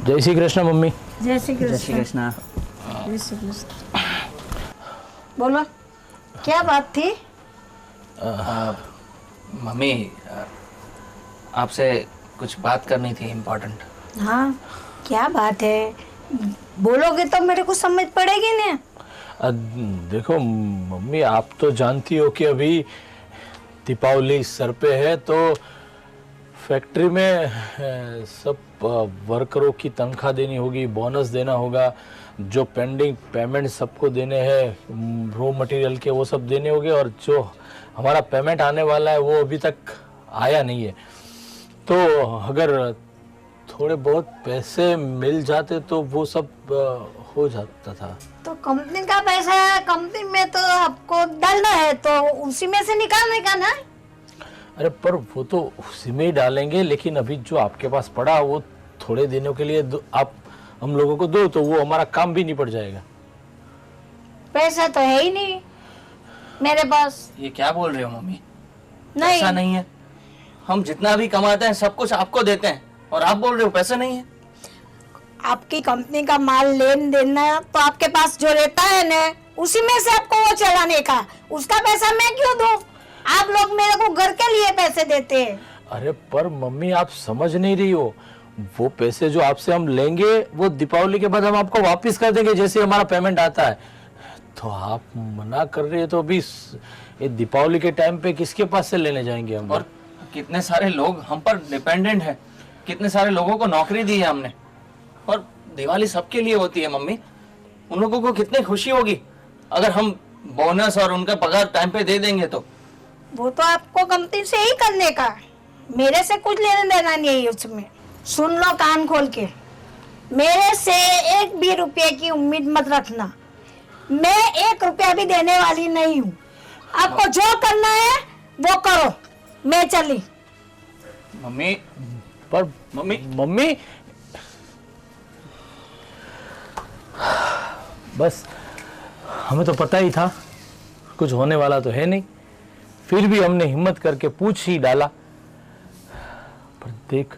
जय श्री कृष्ण मम्मी। जय श्री कृष्ण। जय श्री कृष्ण। जय श्री कृष्ण। बोलो, क्या बात थी? मम्मी, आपसे कुछ बात करनी थी इम्पोर्टेंट। हाँ, क्या बात है? बोलोगे तो मेरे को समझ पड़ेगी ना। देखो मम्मी, आप तो जानती हो कि अभी दीपावली सर पे है, तो फैक्ट्री में सब वर्करों की तनख्वाह देनी होगी, बोनस देना होगा, जो पेंडिंग पेमेंट सबको देने हैं, रॉ मटेरियल के वो सब देने होंगे, और जो हमारा पेमेंट आने वाला है वो अभी तक आया नहीं है। तो अगर थोड़े बहुत पैसे मिल जाते तो वो सब हो जाता था। तो कंपनी का पैसा है, कंपनी में तो आपको डालना है, तो उसी में से निकालने का ना। अरे पर वो तो उसी में ही डालेंगे, लेकिन अभी जो आपके पास पड़ा वो थोड़े दिनों के लिए आप हम लोगों को दो, तो वो हमारा काम भी निपट जाएगा। पैसा तो है ही नहीं मेरे पास। ये क्या बोल रहे हो मम्मी? नहीं, पैसा नहीं है? हम जितना भी कमाते हैं सब कुछ आपको देते हैं, और आप बोल रहे हो पैसा नहीं है? आपकी कंपनी का माल लेन देना तो आपके पास जो रहता है ना, उसी में से आपको वो चलाने का, उसका पैसा मैं क्यों दूं? आप लोग मेरे को घर के लिए पैसे देते हैं। अरे पर मम्मी, आप समझ नहीं रही हो, वो पैसे जो आपसे हम लेंगे वो दीपावली के बाद हम आपको वापस कर देंगे जैसे हमारा पेमेंट आता है। तो आप मना कर रहे हो, तो अभी ये दीपावली के टाइम पे किसके पास से लेने जाएंगे हम? और कितने सारे लोग हम पर डिपेंडेंट हैं, कितने सारे लोगों को नौकरी दी है हमने, और दिवाली सबके लिए होती है मम्मी। उन लोगों को कितनी खुशी होगी अगर हम बोनस और उनका पगार टाइम पे दे देंगे। तो वो तो आपको कंपनी से ही करने का, मेरे से कुछ लेना देना नहीं है उसमें। सुन लो कान खोल के, मेरे से एक भी रुपये की उम्मीद मत रखना। मैं 1 रुपया भी देने वाली नहीं हूँ। आपको जो करना है वो करो, मैं चली। मम्मी, पर मम्मी मम्मी बस, हमें तो पता ही था कुछ होने वाला तो है नहीं, फिर भी हमने हिम्मत करके पूछ ही डाला। पर देख,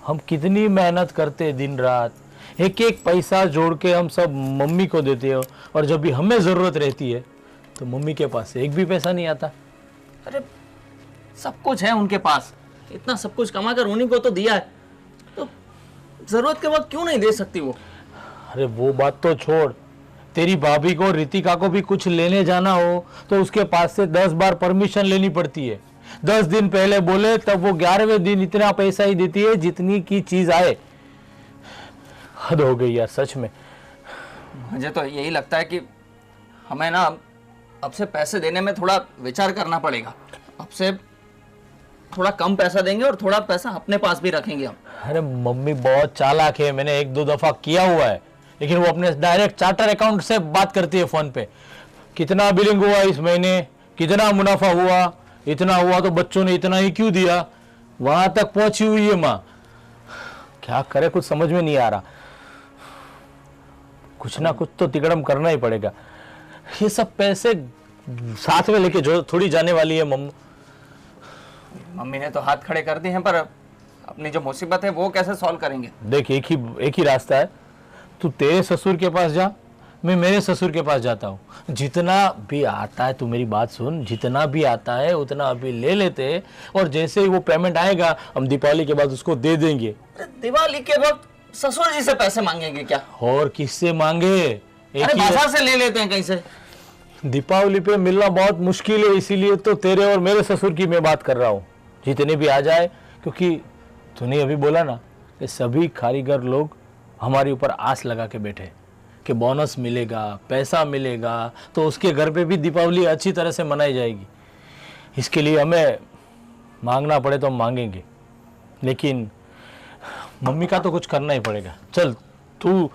हम कितनी मेहनत करते दिन रात, एक एक पैसा जोड़ के हम सब मम्मी को देते हो, और जब भी हमें जरूरत रहती है तो मम्मी के पास से एक भी पैसा नहीं आता। अरे सब कुछ है उनके पास, इतना सब कुछ कमा कर उन्हीं को तो दिया है, तो जरूरत के वक्त क्यों नहीं दे सकती वो? अरे वो बात तो छोड़, तेरी भाभी को, रितिका को भी कुछ लेने जाना हो तो उसके पास से 10 बार परमिशन लेनी पड़ती है। 10 दिन पहले बोले तब वो 11वें दिन इतना पैसा ही देती है जितनी की चीज आए। हद हो गई यार सच में। मुझे तो यही लगता है कि हमें ना अब से पैसे देने में थोड़ा विचार करना पड़ेगा। अब से थोड़ा कम पैसा देंगे और थोड़ा पैसा अपने पास भी रखेंगे हम। अरे मम्मी बहुत चालाक है, मैंने 1-2 दफा किया हुआ है, लेकिन वो अपने डायरेक्ट चार्टर अकाउंट से बात करती है फोन पे। कितना बिलिंग हुआ इस महीने, कितना मुनाफा हुआ, इतना हुआ तो बच्चों ने इतना ही क्यों दिया, वहां तक पहुंची हुई है माँ। क्या करे, कुछ समझ में नहीं आ रहा। कुछ ना कुछ तो तिकड़म करना ही पड़ेगा। ये सब पैसे साथ में लेके जो थोड़ी जाने वाली है मम्मी ने तो हाथ खड़े कर दिए हैं, पर अपनी जो मुसीबत है वो कैसे सॉल्व करेंगे? देख, एक ही रास्ता है, तू तेरे ससुर के पास जा, मैं मेरे ससुर के पास जाता हूँ। जितना भी आता है, तू मेरी बात सुन, जितना भी आता है उतना अभी ले लेते हैं, और जैसे ही वो पेमेंट आएगा हम दीपावली के बाद उसको दे देंगे। दिवाली के वक्त ससुर जी से पैसे मांगेंगे क्या? और किससे मांगे? अरे बाजार से ले लेते हैं कहीं से। दीपावली पे मिलना बहुत मुश्किल है, इसीलिए तो तेरे और मेरे ससुर की मैं बात कर रहा हूँ, जितने भी आ जाए। क्योंकि तूने अभी बोला ना कि सभी कारीगर लोग हमारे ऊपर आस लगा के बैठे कि बोनस मिलेगा, पैसा मिलेगा, तो उसके घर पे भी दीपावली अच्छी तरह से मनाई जाएगी। इसके लिए हमें मांगना पड़े तो हम मांगेंगे, लेकिन मम्मी का तो कुछ करना ही पड़ेगा। चल, तू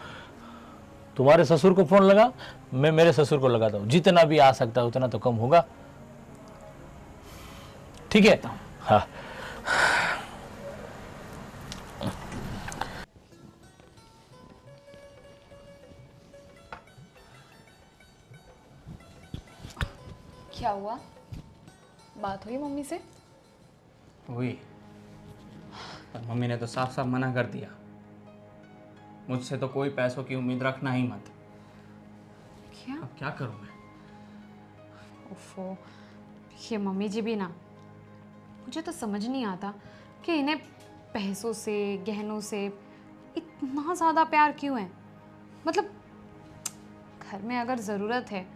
तुम्हारे ससुर को फोन लगा, मैं मेरे ससुर को लगाता हूँ, जितना भी आ सकता है उतना तो कम होगा। ठीक है? हाँ। क्या हुआ? बात हुई मम्मी से? हुई, पर मम्मी ने तो साफ साफ मना कर दिया। मुझसे तो कोई पैसों की उम्मीद रखना ही मत। क्या? अब क्या करूं मैं? ओफो, ये मम्मी जी भी ना, मुझे तो समझ नहीं आता कि इन्हें पैसों से, गहनों से इतना ज़्यादा प्यार क्यों है। मतलब घर में अगर ज़रूरत है,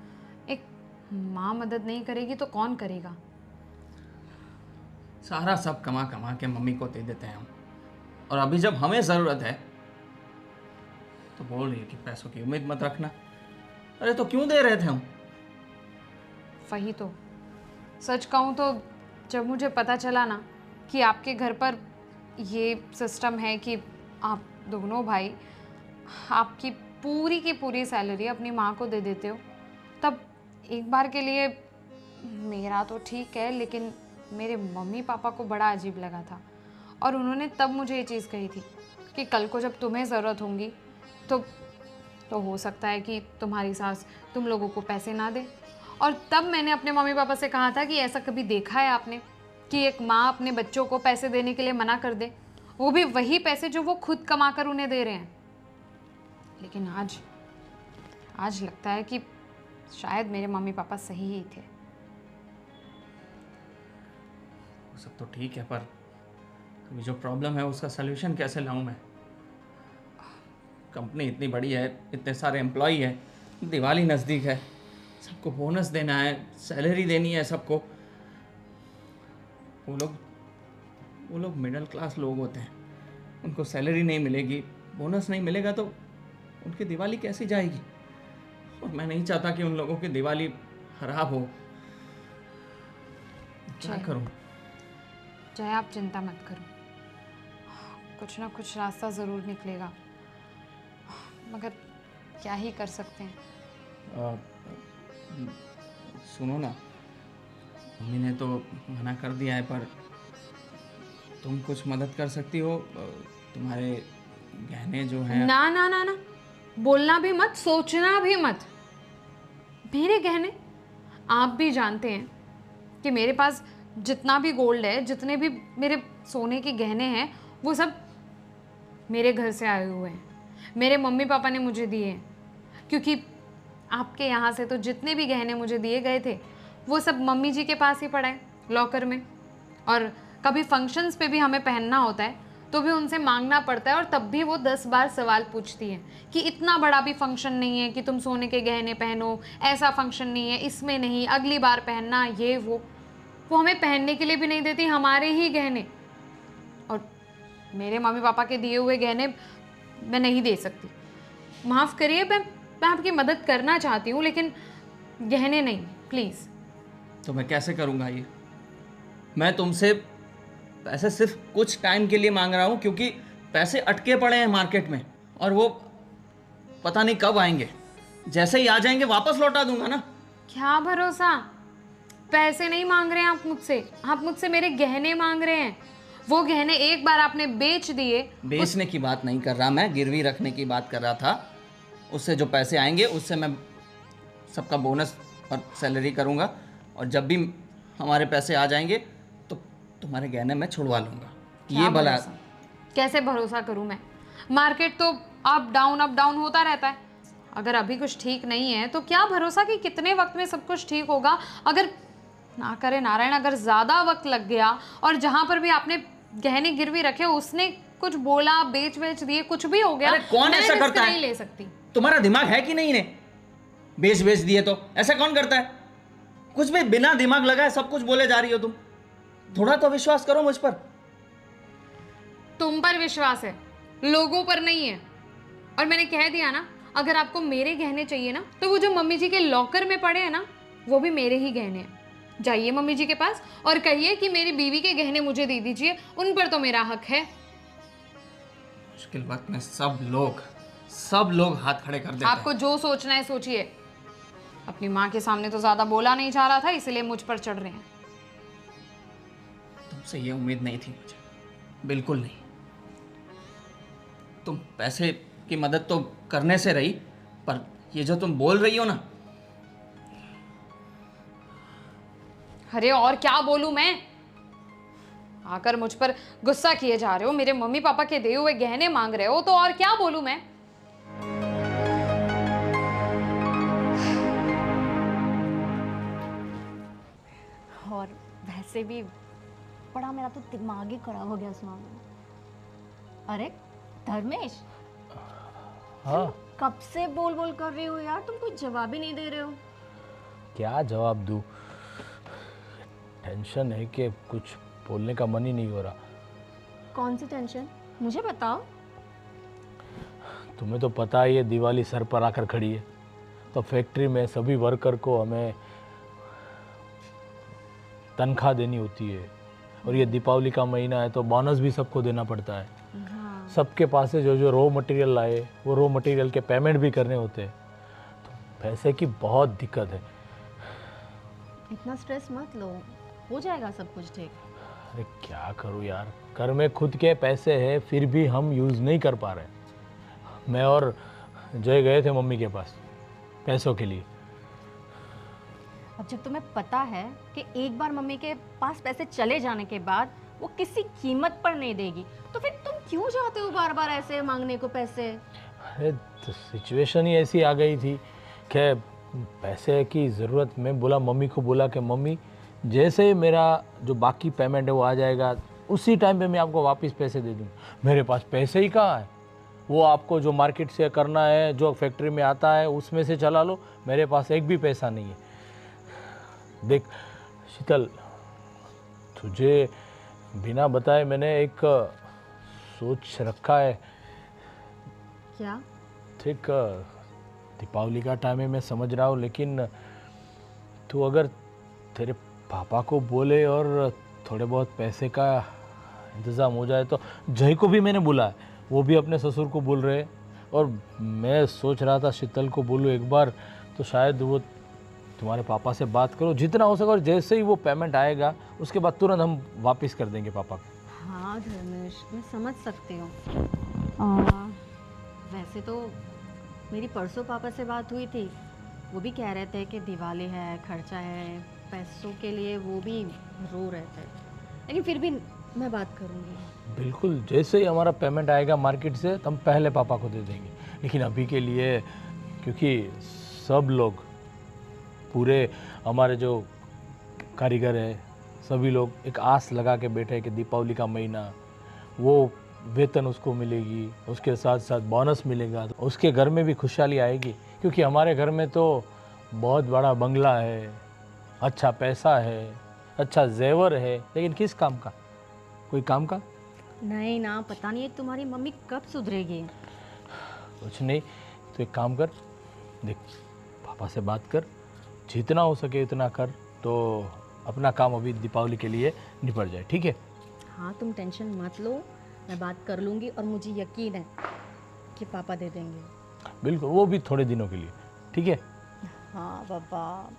एक माँ मदद नहीं करेगी तो कौन करेगा। सारा सब कमा कमा के मम्मी को दे देते हैं हम, और अभी जब हमें ज़रूरत है तो बोल रही है कि पैसों की उम्मीद मत रखना। अरे तो क्यों दे रहे थे हम? वही तो, सच कहूँ तो जब मुझे पता चला ना कि आपके घर पर ये सिस्टम है कि आप दोनों भाई आपकी पूरी की पूरी सैलरी अपनी माँ को दे देते हो, तब एक बार के लिए मेरा तो ठीक है, लेकिन मेरे मम्मी पापा को बड़ा अजीब लगा था। और उन्होंने तब मुझे ये चीज़ कही थी कि कल को जब तुम्हें ज़रूरत होगी तो हो सकता है कि तुम्हारी सास तुम लोगों को पैसे ना दे। और तब मैंने अपने मम्मी पापा से कहा था कि ऐसा कभी देखा है आपने कि एक माँ अपने बच्चों को पैसे देने के लिए मना कर दे, वो भी वही पैसे जो वो खुद कमा कर उन्हें दे रहे हैं। लेकिन आज लगता है कि शायद मेरे मम्मी पापा सही ही थे। वो सब तो ठीक है, पर अभी जो प्रॉब्लम है उसका सलूशन कैसे लाऊं मैं? कंपनी इतनी बड़ी है, इतने सारे एम्प्लॉय है, दिवाली नज़दीक है, सबको बोनस देना है, सैलरी देनी है सबको। वो लोग मिडिल क्लास लोग होते हैं, उनको सैलरी नहीं मिलेगी, बोनस नहीं मिलेगा तो उनकी दिवाली कैसी जाएगी? और मैं नहीं चाहता कि उन लोगों की दिवाली खराब हो। क्या करूं? चाहे आप चिंता मत करो, कुछ ना कुछ रास्ता ज़रूर निकलेगा, मगर क्या ही कर सकते हैं। सुनो ना, मम्मी ने तो मना कर दिया है, पर तुम कुछ मदद कर सकती हो। तुम्हारे गहने जो हैं। ना ना ना ना, बोलना भी मत, सोचना भी मत। मेरे गहने, आप भी जानते हैं कि मेरे पास जितना भी गोल्ड है, जितने भी मेरे सोने के गहने हैं, वो सब मेरे घर से आए हुए हैं, मेरे मम्मी पापा ने मुझे दिए हैं। क्योंकि आपके यहाँ से तो जितने भी गहने मुझे दिए गए थे वो सब मम्मी जी के पास ही पड़ा है लॉकर में। और कभी फंक्शंस पे भी हमें पहनना होता है तो भी उनसे मांगना पड़ता है, और तब भी वो 10 बार सवाल पूछती हैं कि इतना बड़ा भी फंक्शन नहीं है कि तुम सोने के गहने पहनो, ऐसा फंक्शन नहीं है, इसमें नहीं, अगली बार पहनना, ये वो हमें पहनने के लिए भी नहीं देती, हमारे ही गहने। और मेरे मम्मी पापा के दिए हुए गहने मैं नहीं दे सकती। माफ़ करिए, मैं आपकी मदद करना चाहती हूँ, लेकिन गहने नहीं, प्लीज़। तो मैं कैसे करूँगा ये? मैं तुमसे पैसे सिर्फ कुछ टाइम के लिए मांग रहा हूँ, क्योंकि पैसे अटके पड़े हैं मार्केट में, और वो पता नहीं कब आएंगे। जैसे ही आ जाएंगे वापस लौटा दूंगा ना। क्या भरोसा? पैसे नहीं मांग रहे हैं आप मुझसे मेरे गहने मांग रहे हैं। वो गहने एक बार आपने बेच दिए। बेचने की बात नहीं कर रहा मैं, गिरवी रखने की बात कर रहा था। उससे जो पैसे आएंगे उससे मैं सबका बोनस और सैलरी करूँगा, और जब भी हमारे पैसे आ जाएंगे तो तुम्हारे गहने मैं छुड़वा लूँगा। ये भला कैसे भरोसा करूँ मैं? मार्केट तो अप डाउन होता रहता है। अगर अभी कुछ ठीक नहीं है तो क्या भरोसा कि कितने वक्त में सब कुछ ठीक होगा। अगर ना करे नारायण, अगर ज़्यादा वक्त लग गया और जहाँ पर भी आपने गहने गिरवी रखे उसने कुछ बोला, बेच दिए, कुछ भी हो गया, अरे कौन ऐसा करता है? नहीं ले सकती। तुम्हारा दिमाग है कि नहीं? ने बेच दिए तो ऐसा कौन करता है? कुछ भी बिना दिमाग लगाए सब कुछ बोले जा रही हो तुम। थोड़ा तो विश्वास करो मुझ पर। तुम पर विश्वास है, लोगों पर नहीं है। और मैंने कह दिया ना, अगर आपको मेरे गहने चाहिए ना तो वो जो मम्मी जी के लॉकर में पड़े हैं ना, वो भी मेरे ही गहने हैं। जाइए मम्मी जी के पास और कहिए कि मेरी बीवी के गहने मुझे दे दीजिए, उन पर तो मेरा हक है। मुश्किल वक्त में सब लोग हाथ खड़े कर देते हैं। आपको जो सोचना है सोचिए। अपनी माँ के सामने तो ज्यादा बोला नहीं जा रहा था, इसलिए मुझ पर चढ़ रहे हैं। तुमसे ये उम्मीद नहीं थी मुझे, बिल्कुल नहीं। तुम पैसे की मदद तो करने से रही, पर ये जो तुम बोल रही हो ना। अरे और क्या बोलूं मैं? आकर मुझ पर गुस्सा किए जा रहे हो, मेरे मम्मी पापा के दिए हुए गहने मांग रहे हो, तो और क्या बोलूं मैं? से भी बड़ा मेरा तो दिमाग ही खराब हो गया इस मामले में। अरे धर्मेश, हाँ, कब से बोल बोल कर रही हो यार, तुम कोई जवाब ही नहीं दे रहे हो। क्या जवाब दूँ? टेंशन है कि कुछ बोलने का मन ही नहीं हो रहा। कौन सी टेंशन, मुझे बताओ। तुम्हें तो पता ही है, दिवाली सर पर आकर खड़ी है, तो फैक्ट्री में सभी वर्कर को हमें तनख्वाह देनी होती है, और ये दीपावली का महीना है तो बोनस भी सबको देना पड़ता है। हाँ। सबके पास से जो जो रॉ मटेरियल लाए वो रॉ मटेरियल के पेमेंट भी करने होते हैं, तो पैसे की बहुत दिक्कत है। इतना स्ट्रेस मत लो, हो जाएगा सब कुछ ठीक। अरे क्या करूँ यार, घर में खुद के पैसे हैं फिर भी हम यूज़ नहीं कर पा रहे। मैं और जय गए थे मम्मी के पास पैसों के लिए। अब जब तुम्हें पता है कि एक बार मम्मी के पास पैसे चले जाने के बाद वो किसी कीमत पर नहीं देगी, तो फिर तुम क्यों जाते हो बार बार ऐसे मांगने को पैसे? अरे तो सिचुएशन ही ऐसी आ गई थी कि पैसे की ज़रूरत। मैं बोला, मम्मी को बोला कि मम्मी जैसे ही मेरा जो बाकी पेमेंट है वो आ जाएगा उसी टाइम पे मैं आपको वापस पैसे दे दूँ। मेरे पास पैसे ही कहाँ है, वो आपको जो मार्केट से करना है, जो फैक्ट्री में आता है उसमें से चला लो, मेरे पास एक भी पैसा नहीं है। देख शीतल, तुझे बिना बताए मैंने एक सोच रखा है। क्या? ठीक, दीपावली का टाइम है मैं समझ रहा हूँ, लेकिन तू अगर तेरे पापा को बोले और थोड़े बहुत पैसे का इंतज़ाम हो जाए तो। जय को भी मैंने बोला है, वो भी अपने ससुर को बोल रहे हैं, और मैं सोच रहा था शीतल को बोलूँ एक बार, तो शायद वो तुम्हारे पापा से बात करो जितना हो सके, और जैसे ही वो पेमेंट आएगा उसके बाद तुरंत हम वापस कर देंगे पापा को। हाँ धर्मेश, मैं समझ सकती हूँ। वैसे तो मेरी परसों पापा से बात हुई थी, वो भी कह रहे थे कि दिवाली है, खर्चा है, पैसों के लिए वो भी रो रहे थे, लेकिन फिर भी मैं बात करूँगी। बिल्कुल, जैसे ही हमारा पेमेंट आएगा मार्केट से तो हम पहले पापा को दे देंगे। लेकिन अभी के लिए, क्योंकि सब लोग, पूरे हमारे जो कारीगर है, सभी लोग एक आस लगा के बैठे हैं कि दीपावली का महीना, वो वेतन उसको मिलेगी, उसके साथ साथ बोनस मिलेगा, तो उसके घर में भी खुशहाली आएगी। क्योंकि हमारे घर में तो बहुत बड़ा बंगला है, अच्छा पैसा है, अच्छा जेवर है, लेकिन किस काम का? कोई काम का नहीं ना, पता नहीं तुम्हारी मम्मी कब सुधरेगी। कुछ नहीं, तो एक काम कर, देख पापा से बात कर, जितना हो सके इतना कर, तो अपना काम अभी दीपावली के लिए निपट जाए, ठीक है? हाँ तुम टेंशन मत लो, मैं बात कर लूँगी, और मुझे यकीन है कि पापा दे देंगे। बिल्कुल, वो भी थोड़े दिनों के लिए, ठीक है? हाँ पापा,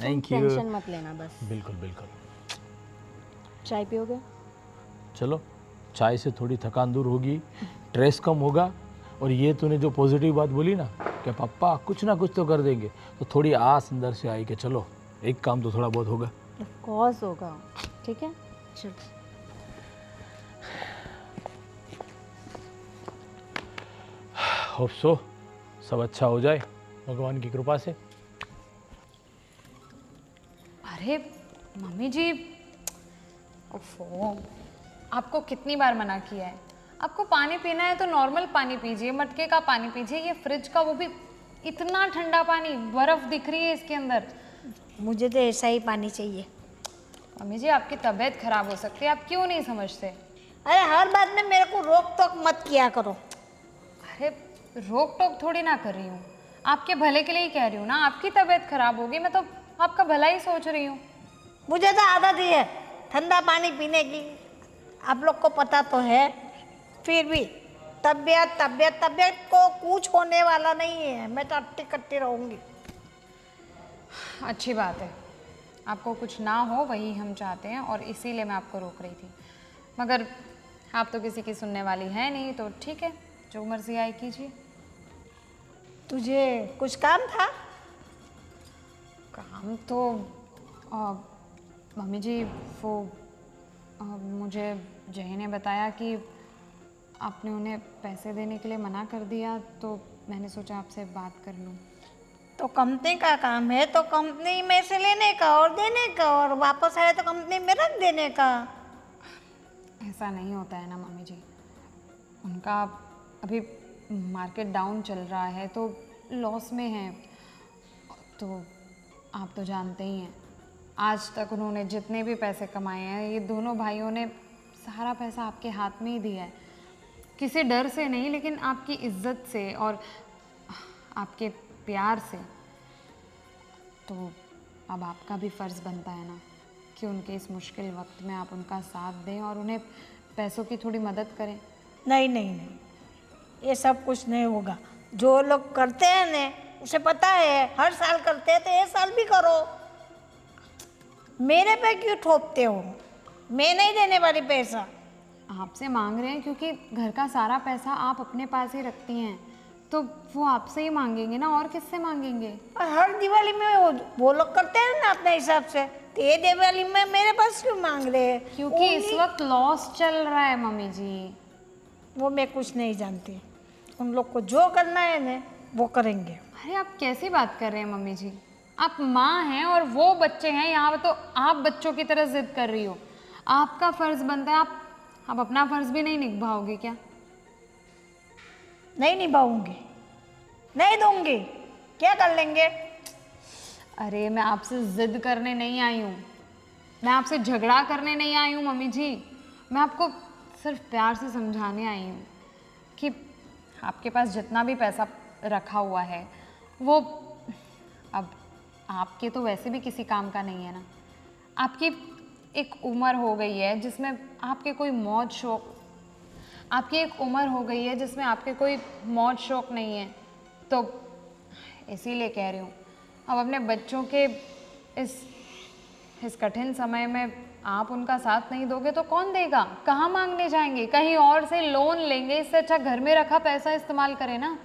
थैंक यू। टेंशन मत लेना बस। बिल्कुल बिल्कुल। चाय पियोगे? चलो, चाय से थोड़ी थकान दूर होगी, स्ट्रेस कम होगा, और ये तूने जो पॉजिटिव बात बोली ना कि पापा कुछ ना कुछ तो कर देंगे, तो थोड़ी आस अंदर से आई कि चलो एक काम तो थोड़ा बहुत होगा। ऑफ कोर्स होगा, ठीक है चल। होप सो सब अच्छा हो जाए भगवान की कृपा से। अरे मम्मी जी, ओफो, आपको कितनी बार मना किया है? आपको पानी पीना है तो नॉर्मल पानी पीजिए, मटके का पानी पीजिए, ये फ्रिज का, वो भी इतना ठंडा पानी, बर्फ दिख रही है इसके अंदर। मुझे तो ऐसा ही पानी चाहिए। मम्मी जी आपकी तबीयत खराब हो सकती है, आप क्यों नहीं समझते? अरे हर बात में मेरे को रोक टोक मत किया करो। अरे रोक टोक थोड़ी ना कर रही हूँ, आपके भले के लिए ही कह रही हूँ ना। आपकी तबीयत खराब होगी, मैं तो आपका भला ही सोच रही हूँ। मुझे तो आदत ही है ठंडा पानी पीने की, आप लोग को पता तो है। फिर भी तबीयत तबीयत तबीयत को कुछ होने वाला नहीं है, मैं तो अट्टी कट्टी रहूँगी। अच्छी बात है, आपको कुछ ना हो वही हम चाहते हैं, और इसीलिए मैं आपको रोक रही थी। मगर आप तो किसी की सुनने वाली है नहीं, तो ठीक है, जो मर्जी आए कीजिए। तुझे कुछ काम था? काम तो मम्मी जी, वो मुझे जय ने बताया कि आपने उन्हें पैसे देने के लिए मना कर दिया, तो मैंने सोचा आपसे बात कर लूँ। तो कंपनी का काम है तो कंपनी में से लेने का और देने का, और वापस आए तो कंपनी में रख देने का। ऐसा नहीं होता है ना मम्मी जी, उनका अभी मार्केट डाउन चल रहा है तो लॉस में है। तो आप तो जानते ही हैं, आज तक उन्होंने जितने भी पैसे कमाए हैं, ये दोनों भाइयों ने सारा पैसा आपके हाथ में ही दिया है, किसी डर से नहीं, लेकिन आपकी इज्जत से और आपके प्यार से। तो अब आपका भी फ़र्ज़ बनता है ना कि उनके इस मुश्किल वक्त में आप उनका साथ दें और उन्हें पैसों की थोड़ी मदद करें। नहीं नहीं नहीं, ये सब कुछ नहीं होगा। जो लोग करते हैं ना, उसे पता है हर साल करते हैं, तो ये साल भी करो। मेरे पे क्यों ठोकते हो? मैं नहीं देने वाली पैसा। आपसे मांग रहे हैं क्योंकि घर का सारा पैसा आप अपने पास ही रखती हैं, तो वो आपसे ही मांगेंगे ना, और किससे मांगेंगे? और हर दिवाली में वो लोग करते हैं ना अपने हिसाब से, तो ये दिवाली में मेरे पास क्यों मांग रहे हैं? क्योंकि इस वक्त लॉस चल रहा है मम्मी जी। वो मैं कुछ नहीं जानती। उन लोग को जो करना है ना वो करेंगे। अरे आप कैसी बात कर रहे हैं मम्मी जी? आप माँ हैं और वो बच्चे हैं, यहाँ तो आप बच्चों की तरह जिद कर रही हो। आपका फ़र्ज़ बनता है, आप अपना फ़र्ज़ भी नहीं निभाओगे क्या? नहीं निभाऊंगी, नहीं दूंगी, क्या कर लेंगे? अरे मैं आपसे ज़िद करने नहीं आई हूँ, मैं आपसे झगड़ा करने नहीं आई हूँ मम्मी जी। मैं आपको सिर्फ प्यार से समझाने आई हूँ कि आपके पास जितना भी पैसा रखा हुआ है वो अब आपके तो वैसे भी किसी काम का नहीं है ना। आपकी एक उम्र हो गई है जिसमें आपके कोई मौज शौक आपकी एक उम्र हो गई है जिसमें आपके कोई मौज शौक नहीं है, तो इसीलिए कह रही हूँ। अब अपने बच्चों के इस कठिन समय में आप उनका साथ नहीं दोगे तो कौन देगा? कहाँ मांगने जाएंगे? कहीं और से लोन लेंगे, इससे अच्छा घर में रखा पैसा इस्तेमाल करें ना।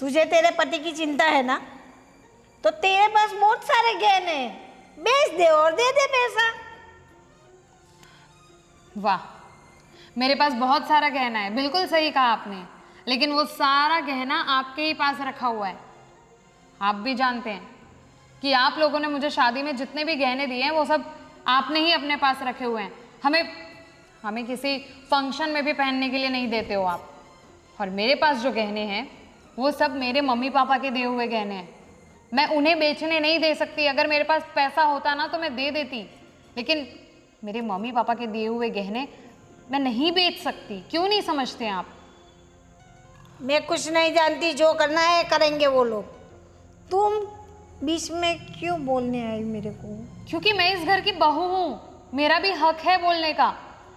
तुझे तेरे पति की चिंता है ना, तो तेरे पास बहुत सारे गहने हैं, बेच दे और दे दे पैसा। वाह, मेरे पास बहुत सारा गहना है, बिल्कुल सही कहा आपने, लेकिन वो सारा गहना आपके ही पास रखा हुआ है। आप भी जानते हैं कि आप लोगों ने मुझे शादी में जितने भी गहने दिए हैं वो सब आपने ही अपने पास रखे हुए हैं। हमें किसी फंक्शन में भी पहनने के लिए नहीं देते हो आप। और मेरे पास जो गहने हैं वो सब मेरे मम्मी पापा के दिए हुए गहने हैं। मैं उन्हें बेचने नहीं दे सकती। अगर मेरे पास पैसा होता ना तो मैं दे देती, लेकिन मेरे मम्मी पापा के दिए हुए गहने मैं नहीं बेच सकती। क्यों नहीं समझते आप? मैं कुछ नहीं जानती, जो करना है करेंगे वो लोग। तुम बीच में क्यों बोलने आई मेरे को? क्योंकि मैं इस घर की बहू हूँ, मेरा भी हक है बोलने का।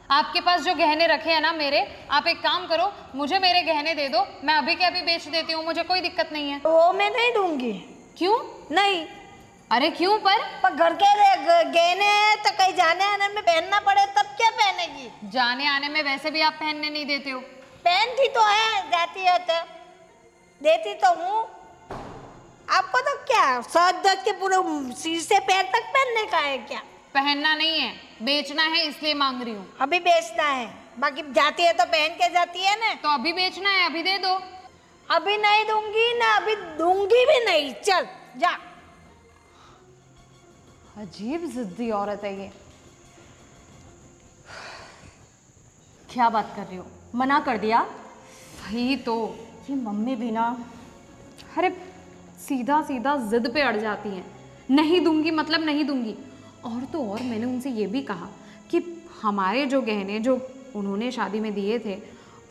आपके पास जो गहने रखे हैं ना मेरे, आप एक काम करो, मुझे मेरे गहने दे दो, मैं अभी के अभी बेच देती हूँ, मुझे कोई दिक्कत नहीं है। वो मैं नहीं दूंगी। क्यों नहीं। अरे क्यों? पर घर के गहने हैं तो कहीं जाने आने में पहनना पड़े तब क्या पहनेगी? जाने आने में वैसे भी आप पहनने नहीं देते हो। पहनती तो है, जाती है तो देती तो हूँ। आपको तो क्या सज धज के पूरे सिर से पैर तक पहनने का है क्या? पहनना नहीं है, बेचना है, इसलिए मांग रही हूँ। अभी बेचना है, बाकी जाती है तो पहन के जाती है ना। तो अभी बेचना है, अभी दे दो। अभी नहीं दूंगी ना, अभी दूंगी भी नहीं। चल जा। अजीब जिद्दी औरत है ये। क्या बात कर रही हो? मना कर दिया? वही तो, ये मम्मी भी ना, अरे सीधा सीधा जिद पे अड़ जाती हैं। नहीं दूंगी मतलब नहीं दूंगी। और तो और मैंने उनसे ये भी कहा कि हमारे जो गहने जो उन्होंने शादी में दिए थे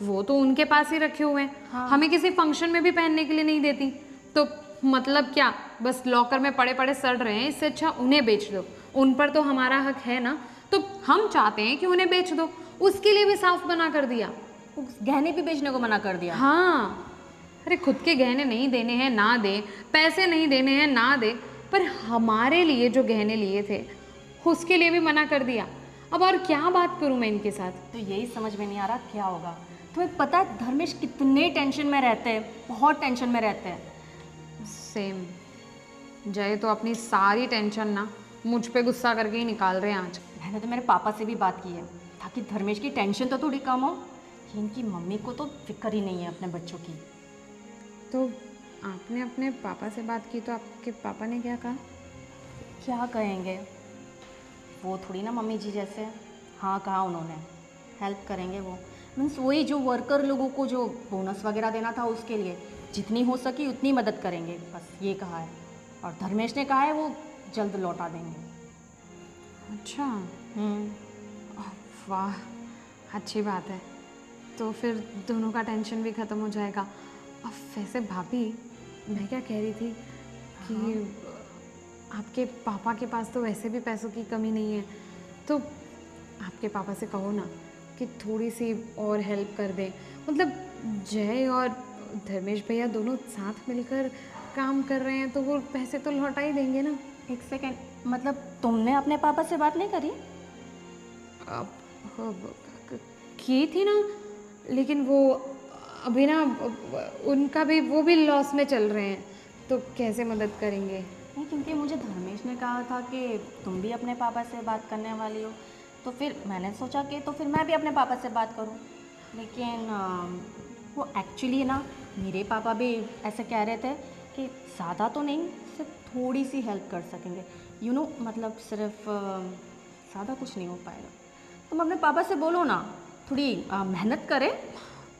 वो तो उनके पास ही रखे हुए हैं। हाँ। हमें किसी फंक्शन में भी पहनने के लिए नहीं देती, तो मतलब क्या, बस लॉकर में पड़े पड़े सड़ रहे हैं, इससे अच्छा उन्हें बेच दो। उन पर तो हमारा हक है ना, तो हम चाहते हैं कि उन्हें बेच दो। उसके लिए भी साफ मना कर दिया। गहने भी बेचने को मना कर दिया? हाँ, अरे खुद के गहने नहीं देने हैं ना दे, पैसे नहीं देने हैं ना दे, पर हमारे लिए जो गहने लिए थे उसके लिए भी मना कर दिया। अब और क्या बात करूं मैं इनके साथ? तो यही समझ में नहीं आ रहा क्या होगा। तुम्हें पता है धर्मेश कितने टेंशन में रहते हैं, बहुत टेंशन में रहते हैं। सेम। जय तो अपनी सारी टेंशन ना मुझ पे गुस्सा करके ही निकाल रहे हैं आज। मैंने तो मेरे पापा से भी बात की है ताकि धर्मेश की टेंशन तो थोड़ी कम हो। कि इनकी मम्मी को तो फिक्र ही नहीं है अपने बच्चों की। तो आपने अपने पापा से बात की तो आपके पापा ने क्या कहा? क्या कहेंगे, वो थोड़ी ना मम्मी जी जैसे। हाँ कहा उन्होंने, हेल्प करेंगे वो। मीन्स वही जो वर्कर लोगों को जो बोनस वगैरह देना था उसके लिए जितनी हो सकी उतनी मदद करेंगे, बस ये कहा है। और धर्मेश ने कहा है वो जल्द लौटा देंगे। अच्छा, हम्म, वाह, अच्छी बात है। तो फिर दोनों का टेंशन भी ख़त्म हो जाएगा। अब वैसे भाभी, मैं क्या कह रही थी कि आपके पापा के पास तो वैसे भी पैसों की कमी नहीं है, तो आपके पापा से कहो ना कि थोड़ी सी और हेल्प कर दें। मतलब जय और धर्मेश भैया दोनों साथ मिलकर काम कर रहे हैं तो वो पैसे तो लौटा ही देंगे ना। एक सेकेंड, मतलब तुमने अपने पापा से बात नहीं करी? की थी ना, लेकिन वो अभी ना उनका भी वो भी लॉस में चल रहे हैं, तो कैसे मदद करेंगे? नहीं, क्योंकि मुझे धर्मेश ने कहा था कि तुम भी अपने पापा से बात करने वाली हो, तो फिर मैंने सोचा कि तो फिर मैं भी अपने पापा से बात करूं। लेकिन वो एक्चुअली ना मेरे पापा भी ऐसे कह रहे थे कि ज़्यादा तो नहीं, सिर्फ थोड़ी सी हेल्प कर सकेंगे, मतलब सिर्फ ज़्यादा कुछ नहीं हो पाएगा। तुम अपने पापा से बोलो ना थोड़ी मेहनत करें।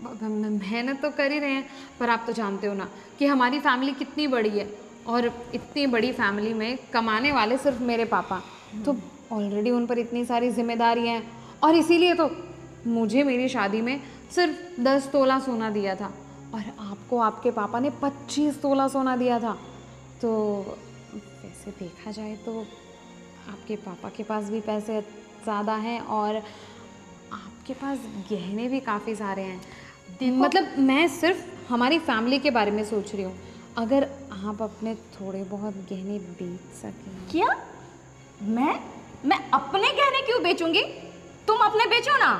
मेहनत तो कर ही रहे हैं, पर आप तो जानते हो ना कि हमारी फैमिली कितनी बड़ी है, और इतनी बड़ी फैमिली में कमाने वाले सिर्फ मेरे पापा, तो ऑलरेडी उन पर इतनी सारी जिम्मेदारियां हैं। और इसीलिए तो मुझे मेरी शादी में सिर्फ 10 तोला सोना दिया था, और आपको आपके पापा ने 25 तोला सोना दिया था। तो वैसे देखा जाए तो आपके पापा के पास भी पैसे ज़्यादा हैं, और आपके पास गहने भी काफ़ी सारे हैं। मतलब मैं सिर्फ हमारी फैमिली के बारे में सोच रही हूँ। अगर आप अपने थोड़े बहुत गहने बेच सकें। क्या? मैं अपने गहने क्यों बेचूंगी? तुम अपने बेचो ना।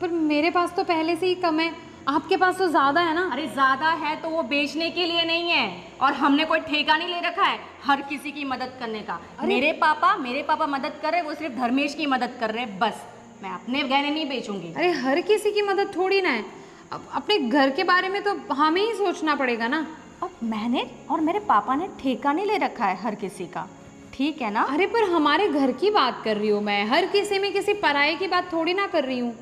पर मेरे पास तो पहले से ही कम है, आपके पास तो ज़्यादा है ना। अरे ज़्यादा है तो वो बेचने के लिए नहीं है, और हमने कोई ठेका नहीं ले रखा है हर किसी की मदद करने का। मेरे पापा मदद कर रहे, वो सिर्फ धर्मेश की मदद कर रहे, बस। मैं अपने गहने नहीं बेचूंगी। अरे हर किसी की मदद थोड़ी ना है, अब अपने घर के बारे में तो हमें ही सोचना पड़ेगा ना। अब मैंने और मेरे पापा ने ठेका नहीं ले रखा है हर किसी का, ठीक है ना? अरे पर हमारे घर की बात कर रही हूँ मैं, हर किसी में किसी पराये की बात थोड़ी ना कर रही हूँ।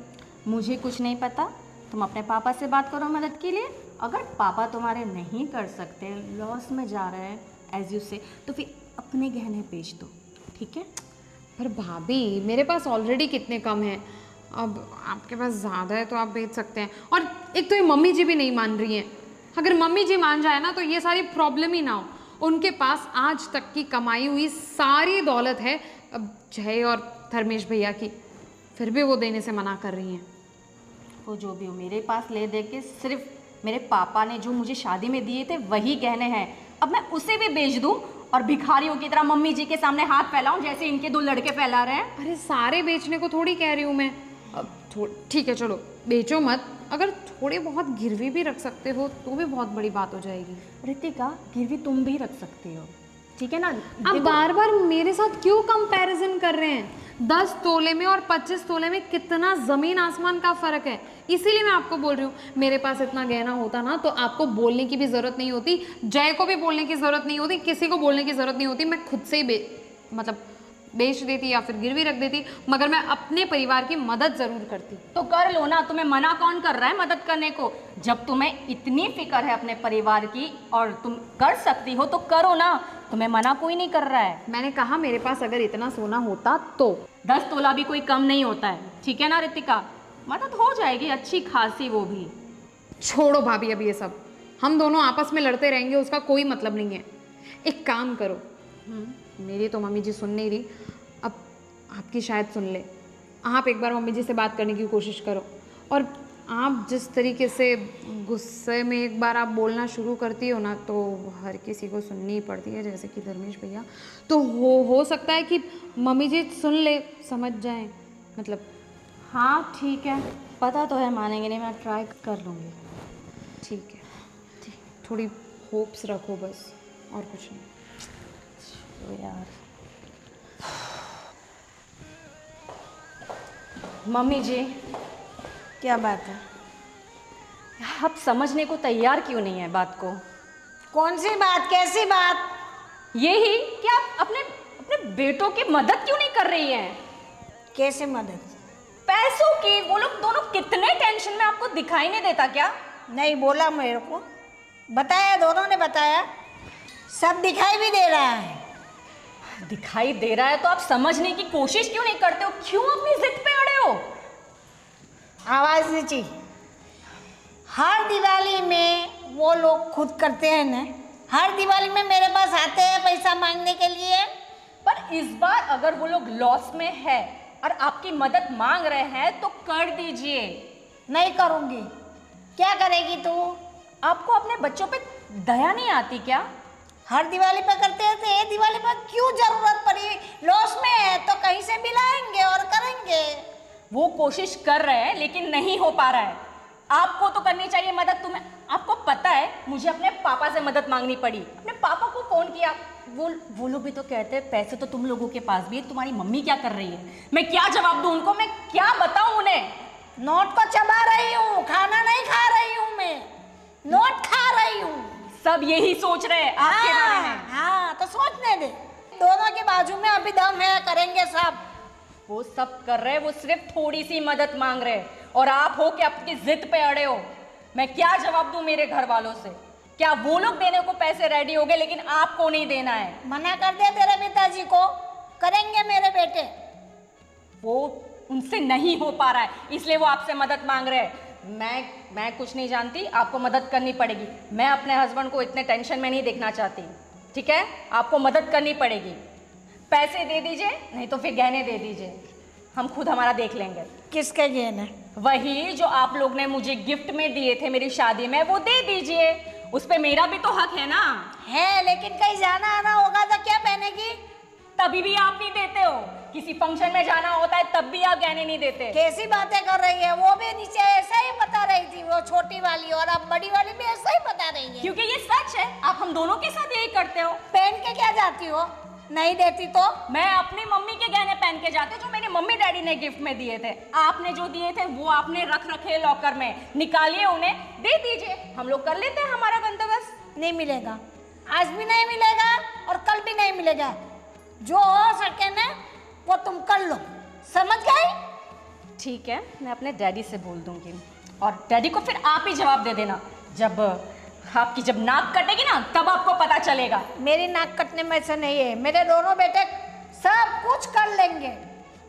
मुझे कुछ नहीं पता, तुम अपने पापा से बात करो मदद के लिए। अगर पापा तुम्हारे नहीं कर सकते, लॉस में जा रहे हैं एज यू से, तो फिर अपने गहने बेच दो, ठीक है? पर भाभी, मेरे पास ऑलरेडी कितने कम हैं, अब आपके पास ज़्यादा है तो आप बेच सकते हैं। और एक तो ये मम्मी जी भी नहीं मान रही हैं। अगर मम्मी जी मान जाए ना तो ये सारी प्रॉब्लम ही ना हो। उनके पास आज तक की कमाई हुई सारी दौलत है अब जय और धर्मेश भैया की, फिर भी वो देने से मना कर रही हैं। वो जो भी हो, मेरे पास ले दे के सिर्फ मेरे पापा ने जो मुझे शादी में दिए थे वही गहने हैं। अब मैं उसे भी बेच दूं और भिखारियों की तरह मम्मी जी के सामने हाथ फैलाऊं जैसे इनके दो लड़के फैला रहे हैं? अरे सारे बेचने को थोड़ी कह रही हूँ मैं। अब ठीक है, चलो बेचो मत, अगर थोड़े बहुत गिरवी भी रख सकते हो तो भी बहुत बड़ी बात हो जाएगी। रितिका, गिरवी तुम भी रख सकती हो, ठीक है ना? आप बार बार मेरे साथ क्यों कंपैरिजन कर रहे हैं? 10 तोले में और 25 तोले में कितना ज़मीन आसमान का फ़र्क है। इसीलिए मैं आपको बोल रही हूँ, मेरे पास इतना गहना होता ना तो आपको बोलने की भी ज़रूरत नहीं होती, जय को भी बोलने की ज़रूरत नहीं होती, किसी को बोलने की ज़रूरत नहीं होती। मैं खुद से ही बेच देती या फिर गिरवी रख देती, मगर मैं अपने परिवार की मदद ज़रूर करती। तो कर लो ना, तुम्हें मना कौन कर रहा है मदद करने को? जब तुम्हें इतनी फिक्र है अपने परिवार की और तुम कर सकती हो तो करो ना, तुम्हें मना कोई नहीं कर रहा है। मैंने कहा मेरे पास अगर इतना सोना होता तो 10 तोला भी कोई कम नहीं होता है, ठीक है ना रितिका? मदद हो जाएगी अच्छी खासी, वो भी। छोड़ो भाभी अब ये सब, हम दोनों आपस में लड़ते रहेंगे उसका कोई मतलब नहीं है। एक काम करो, मेरी तो मम्मी जी सुन नहीं रही, अब आपकी शायद सुन ले। आप एक बार मम्मी जी से बात करने की कोशिश करो, और आप जिस तरीके से गुस्से में एक बार आप बोलना शुरू करती हो ना तो हर किसी को सुननी ही पड़ती है, जैसे कि धर्मेश भैया। तो हो सकता है कि मम्मी जी सुन ले, समझ जाएं, मतलब। हाँ ठीक है, पता तो है मानेंगे नहीं, मैं ट्राई कर लूँगी। ठीक है, थोड़ी होप्स रखो बस, और कुछ नहीं। तो यार मम्मी जी, क्या बात है? आप समझने को तैयार क्यों नहीं है बात को? कौन सी बात, कैसी बात? यही कि आप अपने अपने बेटों की मदद क्यों नहीं कर रही हैं? कैसे मदद? पैसों की। वो लोग दोनों कितने टेंशन में, आपको दिखाई नहीं देता क्या? नहीं बोला मेरे को, बताया, दोनों ने बताया, सब दिखाई भी दे रहा है। दिखाई दे रहा है तो आप समझने की कोशिश क्यों नहीं करते हो? क्यों अपनी जिद पे अड़े हो? आवाज नीचे। हर दिवाली में वो लोग खुद करते हैं ना, हर दिवाली में मेरे पास आते हैं पैसा मांगने के लिए। पर इस बार अगर वो लोग लॉस में है और आपकी मदद मांग रहे हैं तो कर दीजिए। नहीं करूँगी। क्या करेगी तू? आपको अपने बच्चों पे दया नहीं आती क्या? हर दिवाली पे करते हैं तो ये दिवाली पर क्यों जरूरत पड़ी? लॉस में है तो कहीं से भी लाएंगे और करेंगे। वो कोशिश कर रहे हैं लेकिन नहीं हो पा रहा है। आपको तो करनी चाहिए मदद। तुम्हें, आपको पता है मुझे अपने पापा से मदद मांगनी पड़ी। अपने पापा को फोन किया, वो लोग भी तो कहते हैं पैसे तो तुम लोगों के पास भी है, तुम्हारी मम्मी क्या कर रही है? मैं क्या जवाब दूं उनको? मैं क्या बताऊं उन्हें? नोट को चबा रही हूँ, खाना नहीं खा रही हूँ मैं, नोट खा रही हूँ। सब यही सोच रहे हैं आपके बारे में। हाँ तो सोचने दे, दोनों के बाजू में अभी दम है, करेंगे सब। वो सब कर रहे हैं, वो सिर्फ थोड़ी सी मदद मांग रहे हैं और आप हो कि आपकी जिद पे अड़े हो। मैं क्या जवाब दूं मेरे घर वालों से? क्या वो लोग देने को पैसे रेडी हो गए लेकिन आपको नहीं देना है? मना कर दे तेरे पिताजी को, करेंगे मेरे बेटे। वो उनसे नहीं हो पा रहा है इसलिए वो आपसे मदद मांग रहे हैं। मैं कुछ नहीं जानती, आपको मदद करनी पड़ेगी। मैं अपने हस्बैंड को इतने टेंशन में नहीं देखना चाहती, ठीक है? आपको मदद करनी पड़ेगी। पैसे दे दीजिए, नहीं तो फिर गहने दे दीजिए, हम खुद हमारा देख लेंगे। किसके गहने? वही जो आप लोग ने मुझे गिफ्ट में दिए थे मेरी शादी में, वो दे दीजिए। उस पे मेरा भी तो हक है ना। है, लेकिन कहीं जाना आना होगा तो क्या पहनेगी? तभी भी आप नहीं देते हो। किसी फंक्शन में जाना होता है तब भी आप गहने नहीं देते। कैसी बातें कर रही है? वो भी नीचे ऐसा ही बता रही थी, वो छोटी वाली, और अब बड़ी वाली भी ऐसा ही बता रही है। क्योंकि ये सच है, आप हम दोनों के साथ यही करते हो। पहन के क्या जाती हो? नहीं देती तो? मैं अपनी मम्मी के गहने पहन के जाती जो मेरी मम्मी डैडी ने गिफ्ट में दिए थे। आपने जो दिए थे वो आपने रख रखे लॉकर में, निकालिए उन्हें, दे दीजिए, हम लोग कर लेते हैं हमारा बंदोबस्त। नहीं मिलेगा, आज भी नहीं मिलेगा और कल भी नहीं मिलेगा। जो हो सके ना वो तुम कर लो, समझ गई? ठीक है, मैं अपने डैडी से बोल दूंगी और डैडी को फिर आप ही जवाब दे देना। जब आपकी जब नाक कटेगी ना तब आपको पता चलेगा। मेरी नाक कटने में से नहीं है, मेरे दोनों बेटे सब कुछ कर लेंगे।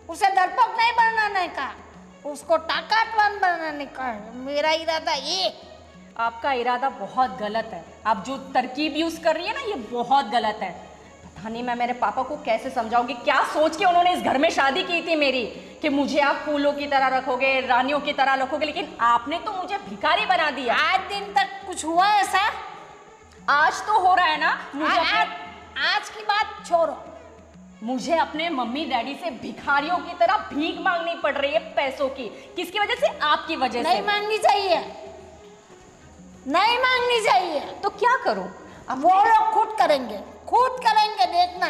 उसे डरपोक नहीं बनाने का, उसको ताकतवर बनाने का मेरा इरादा ये। आपका इरादा बहुत गलत है। आप जो तरकीब यूज कर रही है ना ये बहुत गलत है। पता नहीं मैं मेरे पापा को कैसे समझाऊंगी, क्या सोच के उन्होंने इस घर में शादी की थी मेरी, कि मुझे आप फूलों की तरह रखोगे, रानियों की तरह रखोगे, लेकिन आपने तो मुझे भिखारी बना दिया। आज दिन तक कुछ हुआ ऐसा? आज तो हो रहा है ना। मुझे आज की बात छोड़ो, मुझे अपने मम्मी डैडी से भिखारियों की तरह भीख मांगनी पड़ रही है पैसों की। किसकी वजह से? आपकी वजह से। नहीं मांगनी चाहिए, नहीं मांगनी चाहिए। तो क्या करूं? अब वो लोग खुद करेंगे, खुद करेंगे, देखना।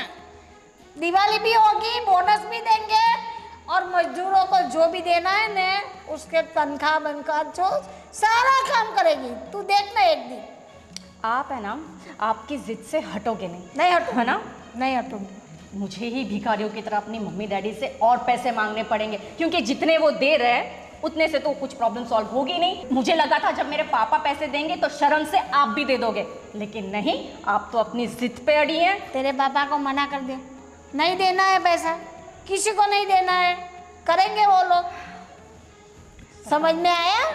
दिवाली भी होगी, बोनस भी देंगे और मजदूरों को जो भी देना है ना उसके तनख्वाह बनख्वाह जो सारा काम करेगी। तू देखना एक दिन। आप है ना, आपकी जिद से हटोगे नहीं। नहीं हटूंगी, है ना? नहीं हटूंगी। मुझे ही भिखारियों की तरह अपनी मम्मी डैडी से और पैसे मांगने पड़ेंगे, क्योंकि जितने वो दे रहे हैं उतने से तो कुछ प्रॉब्लम सॉल्व होगी नहीं। मुझे लगा था जब मेरे पापा पैसे देंगे तो शर्म से आप भी दे दोगे, लेकिन नहीं, आप तो अपनी जिद पे अड़ी हैं। तेरे पापा को मना कर दे, नहीं देना है पैसा, किसी को नहीं देना है, करेंगे वो लोग। समझ में आया?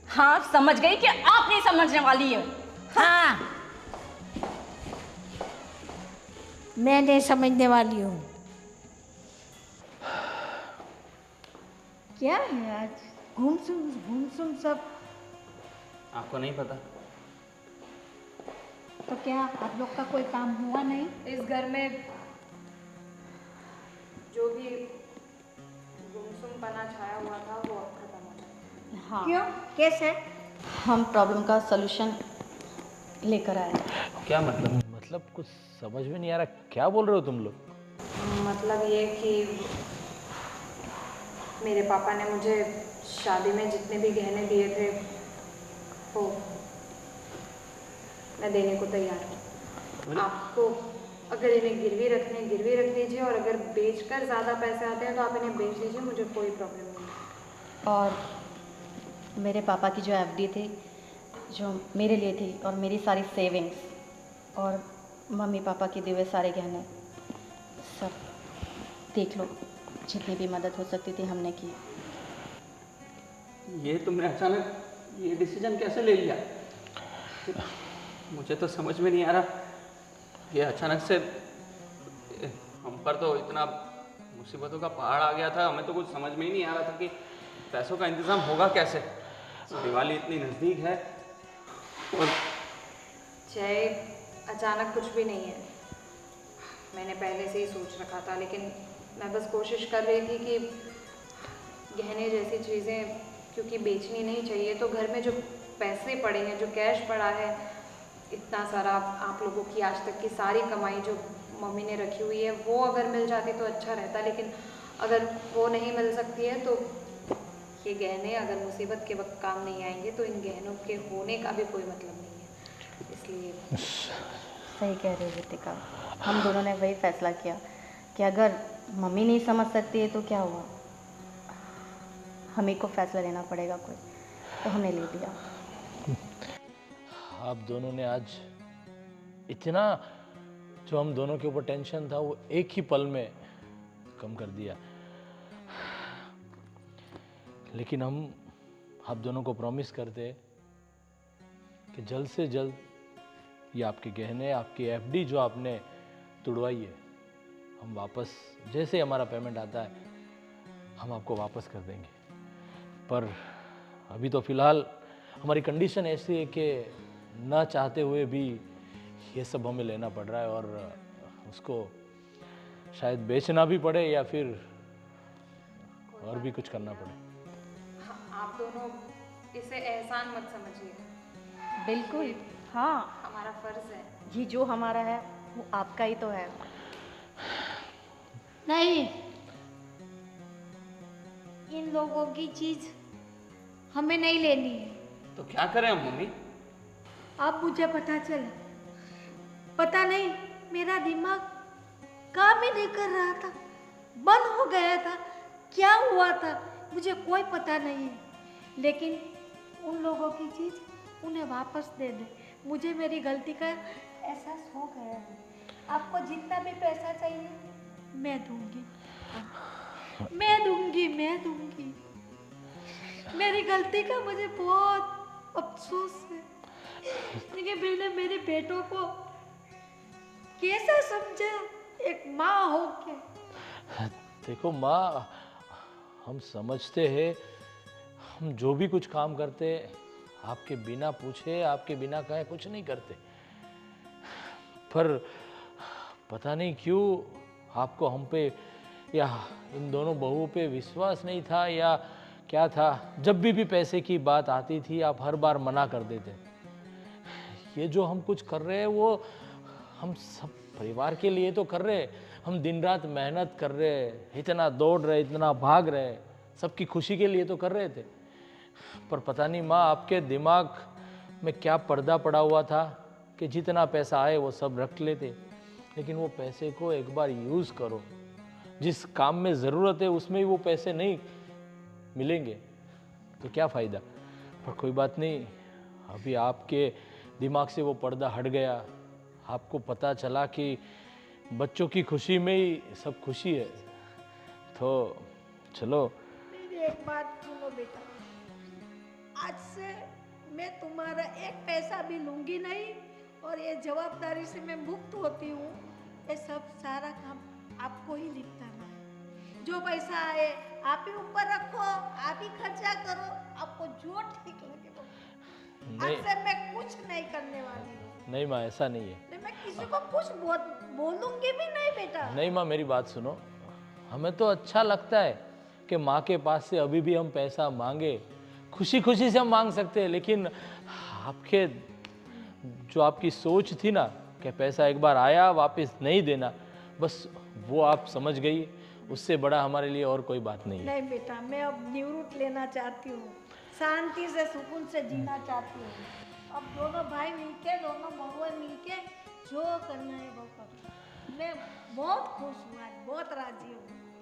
हाँ, समझ गई कि आप नहीं समझने वाली है। हाँ, मैं नहीं समझने वाली हूँ। क्या है आज घूम सब? आपको नहीं पता? तो क्या आप लोग का कोई काम हुआ नहीं? इस घर में जो भी गुमसुमपना छाया हुआ था वो अब खत्म हो गया। हाँ, क्यों? कैसे? हम प्रॉब्लम का सलूशन लेकर आए। क्या मतलब? मतलब कुछ समझ में नहीं आ रहा, क्या बोल रहे हो तुम लोग? मतलब ये कि मेरे पापा ने मुझे शादी में जितने भी गहने दिए थे वो मैं देने को तैयार हूँ। आपको अगर इन्हें गिरवी रख दीजिए, और अगर बेचकर ज़्यादा पैसे आते हैं तो आप इन्हें बेच दीजिए, मुझे कोई प्रॉब्लम नहीं है। और मेरे पापा की जो एफडी थी, जो मेरे लिए थी, और मेरी सारी सेविंग्स और मम्मी पापा के दिए हुए सारे गहने, सब देख लो, जितनी भी मदद हो सकती थी हमने की। ये तुमने अचानक ये डिसीजन कैसे ले लिया? मुझे तो समझ में नहीं आ रहा। ये अचानक से हम पर तो इतना मुसीबतों का पहाड़ आ गया था, हमें तो कुछ समझ में ही नहीं आ रहा था कि पैसों का इंतज़ाम होगा कैसे। दिवाली इतनी नज़दीक है और जय, अचानक कुछ भी नहीं है, मैंने पहले से ही सोच रखा था, लेकिन मैं बस कोशिश कर रही थी कि गहने जैसी चीज़ें क्योंकि बेचनी नहीं चाहिए, तो घर में जो पैसे पड़े हैं, जो कैश पड़ा है, इतना सारा आप लोगों की आज तक की सारी कमाई जो मम्मी ने रखी हुई है, वो अगर मिल जाती तो अच्छा रहता, लेकिन अगर वो नहीं मिल सकती है तो ये गहने अगर मुसीबत के वक्त काम नहीं आएंगे तो इन गहनों के होने का भी कोई मतलब नहीं है। इसलिए सही कह रही हो रितिका, हम दोनों ने वही फैसला किया कि अगर मम्मी नहीं समझ सकती है तो क्या हुआ, हमें को फैसला लेना पड़ेगा कोई, तो हमने ले लिया। आप दोनों ने आज इतना जो हम दोनों के ऊपर टेंशन था वो एक ही पल में कम कर दिया। लेकिन हम आप दोनों को प्रॉमिस करते हैं कि जल्द से जल्द ये आपके गहने, आपकी एफडी जो आपने तुड़वाई है, हम वापस जैसे हमारा पेमेंट आता है हम आपको वापस कर देंगे। पर अभी तो फ़िलहाल हमारी कंडीशन ऐसी है कि ना चाहते हुए भी ये सब हमें लेना पड़ रहा है, और उसको शायद बेचना भी पड़े या फिर और भी कुछ करना पड़े। हाँ, आप दोनों इसे एहसान मत समझिए, बिल्कुल, हाँ, हमारा फर्ज है। ये जो हमारा है वो आपका ही तो है। नहीं, इन लोगों की चीज हमें नहीं लेनी है। तो क्या करें हम मम्मी? अब मुझे पता चला, पता नहीं मेरा दिमाग काम ही नहीं कर रहा था, बंद हो गया था, क्या हुआ था मुझे कोई पता नहीं है। लेकिन उन लोगों की चीज़ उन्हें वापस दे दे, मुझे मेरी गलती का एहसास हो गया है। आपको जितना भी पैसा चाहिए मैं दूंगी, मैं दूंगी, मैं दूंगी। मेरी गलती का मुझे बहुत अफसोस है, लेकिन मैंने मेरे बेटों को कैसा समझा एक माँ हो के। देखो माँ, हम समझते हैं, हम जो भी कुछ काम करते आपके बिना पूछे, आपके बिना कहे कुछ नहीं करते, पर पता नहीं क्यों आपको हम पे या इन दोनों बहुओं पे विश्वास नहीं था या क्या था। जब भी पैसे की बात आती थी आप हर बार मना कर देते। ये जो हम कुछ कर रहे हैं वो हम सब परिवार के लिए तो कर रहे हैं, हम दिन रात मेहनत कर रहे हैं, इतना दौड़ रहे, इतना भाग रहे, सबकी खुशी के लिए तो कर रहे थे। पर पता नहीं माँ आपके दिमाग में क्या पर्दा पड़ा हुआ था कि जितना पैसा आए वो सब रख लेते, लेकिन वो पैसे को एक बार यूज़ करो, जिस काम में ज़रूरत है उसमें ही वो पैसे नहीं मिलेंगे तो क्या फ़ायदा। पर कोई बात नहीं, अभी आपके दिमाग से वो पर्दा हट गया, आपको पता चला कि बच्चों की खुशी में ही सब खुशी है। तो चलो मेरी एक बात सुनो बेटा, आज से मैं तुम्हारा एक पैसा भी लूंगी नहीं, और ये जवाबदारी से मैं मुक्त होती हूँ। ये सब सारा काम आपको ही निपटाना है। जो पैसा आए आप ही ऊपर रखो, आप ही खर्चा करो, आपको जो ठीक लगे वो। आज से मैं कुछ नहीं करने वाली हूँ। नहीं माँ, ऐसा नहीं है। नहीं, मैं किसी को कुछ बोलूंगी भी नहीं बेटा। नहीं माँ, मेरी बात सुनो, हमें तो अच्छा लगता है कि माँ के पास से अभी भी हम पैसा मांगे, खुशी खुशी से हम मांग सकते हैं, लेकिन आपके जो आपकी सोच थी ना कि पैसा एक बार आया वापस नहीं देना, बस वो आप समझ गई, उससे बड़ा हमारे लिए और कोई बात नहीं है। नहीं बेटा, मैं अब निवृत्त लेना चाहती हूँ, शांति से सुकून से जीना चाहती हूँ। अब दोनों भाई मिलके, दोनों बहुएं मिलके जो करना है वो करो। मैं बहुत खुश हूँ आज, बहुत राजी हूँ।